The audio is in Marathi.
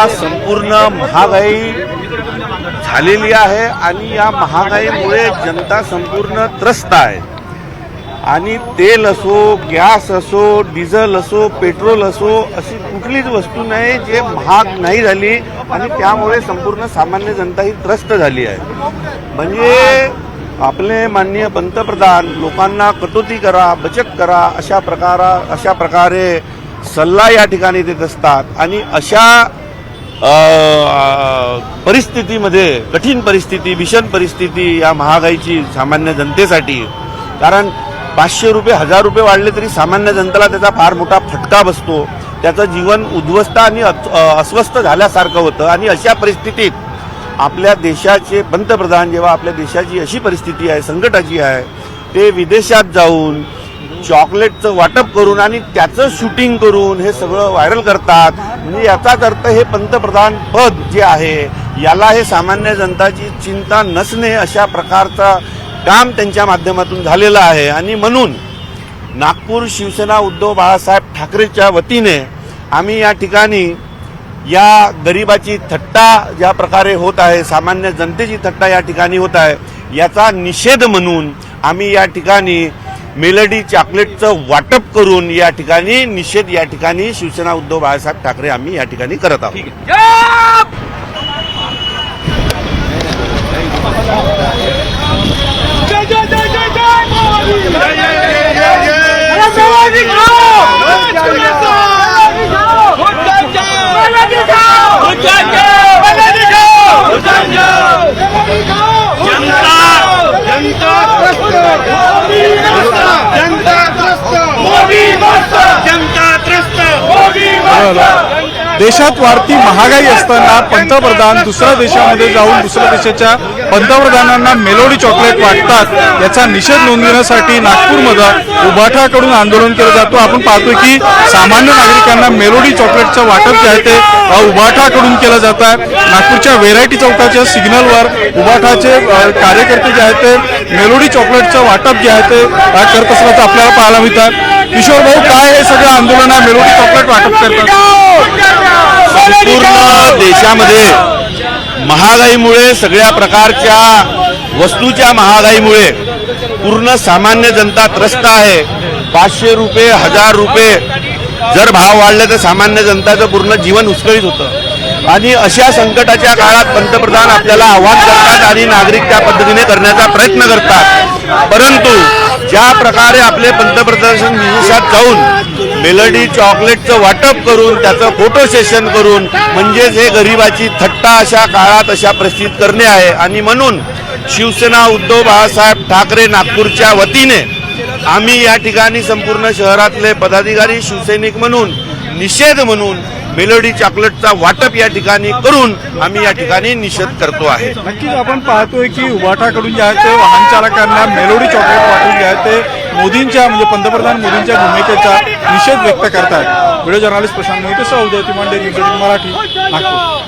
संपूर्ण महागाई झालेली आहे आणि या महागाईमुळे जनता संपूर्ण त्रस्त आहे आणि तेल असो, गॅस असो, डिझेल असो, पेट्रोल असो, अशी कुठलीच वस्तू नाही जे महाग नाही झाली आणि त्यामुळे संपूर्ण सामान्य जनता ही त्रस्त झाली आहे। म्हणजे आपले माननीय पंतप्रधान लोकांना कटौती करा, बचत करा अशा प्रकारे सल्ला या ठिकाणी देत असतात आणि अशा परिस्थितीमध्ये कठीण परिस्थिती, भीषण परिस्थिती या महागाईची सामान्य जनतेसाठी, कारण 500 रुपये 1000 रुपये वाढले तरी सामान्य जनतेला त्याचा फार मोठा फटका बसतो, त्याचं जीवन उद्ध्वस्त आणि अस्वस्थ झाल्यासारखं होतं आणि अशा परिस्थितीत आपल्या देशाचे पंतप्रधान जेव्हा आपल्या देशाची अशी परिस्थिती आहे, संकटाची आहे, ते विदेशात जाऊन चॉकलेटचं वाटप करून आणि त्याचं शूटिंग करून हे सगळं व्हायरल करतात। म्हणजे याचाच अर्थ हे पंतप्रधान पद जे आहे याला हे सामान्य जनताची चिंता नसणे अशा प्रकारचा काम त्यांच्या माध्यमातून झालेलं आहे आणि म्हणून नागपूर शिवसेना उद्धव बाळासाहेब ठाकरेच्या वतीने आम्ही या ठिकाणी या गरिबाची थट्टा ज्या प्रकारे होत आहे, सामान्य जनतेची थट्टा या ठिकाणी होत आहे, याचा निषेध म्हणून आम्ही या ठिकाणी मेलडी चॉकलेटचं वाटप करून या ठिकाणी निषेध या ठिकाणी शिवसेना उद्धव बाळासाहेब ठाकरे आम्ही या ठिकाणी करत आहोत। देशात वाढती महागाई असताना पंतप्रधान दुसऱ्या देशामध्ये जाऊन दुसऱ्या देशाच्या पंतप्रधानांना मेलोडी चॉकलेट वाटतात याचा निषेध नोंदवण्यासाठी नागपूरमध्ये उभाठाकडून आंदोलन केलं जातो। आपण पाहतोय की सामान्य नागरिकांना मेलोडी चॉकलेटचं वाटप जे आहे ते उभाठाकडून केलं जात आहे। नागपूरच्या व्हेरायटी चौकाच्या सिग्नलवर उभाठाचे कार्यकर्ते जे आहेत ते मेलोडी चॉकलेटचं वाटप जे आहे ते करत असल्याचं आपल्याला पाहायला मिळतं। किशोर भाऊ, काय हे सगळं आंदोलन मेलोडी चॉकलेट वाटप करतात? संपूर्ण देशामध्ये महागाईमुळे, सगळ्या प्रकारच्या वस्तूच्या महागाईमुळे पूर्ण सामान्य जनता त्रस्त आहे। 500 रुपये 1000 रुपये जर भाव वाढले तर सामान्य जनताचं पूर्ण जीवन विस्कळीत होतं आणि अशा संकटाच्या काळात पंतप्रधान आपल्याला आवाहन करतात आणि नागरिक त्या पद्धतीने करण्याचा प्रयत्न करतात। परंतु ज्या प्रकारे आपले पंतप्रधान विदेशात जाऊन मेलडी चॉकलेटचं वाटप करून त्याचं फोटो सेशन करून म्हणजेच हे गरिबाची थट्टा अशा काळात अशा परिस्थितीत करणे आहे आणि म्हणून शिवसेना उद्धव बाळासाहेब ठाकरे नागपूरच्या वतीने आम्ही या ठिकाणी संपूर्ण शहरातले पदाधिकारी शिवसैनिक म्हणून निषेध म्हणून मेलोडी चॉकलेटचा वाटप या ठिकाणी करून आम्ही या ठिकाणी निषेध करतो आहे। नक्कीच आपण पाहतोय की उभाठाकडून जे आहे ते वाहन चालकांना मेलोडी चॉकलेट वाटून जे आहे ते मोदींच्या म्हणजे पंतप्रधान मोदींच्या भूमिकेचा निषेध व्यक्त करतात। व्हिडिओ जर्नलिस्ट प्रशांत मोहिते सह उदय तिमांडे, न्यूज 18 मराठी, नागपूर।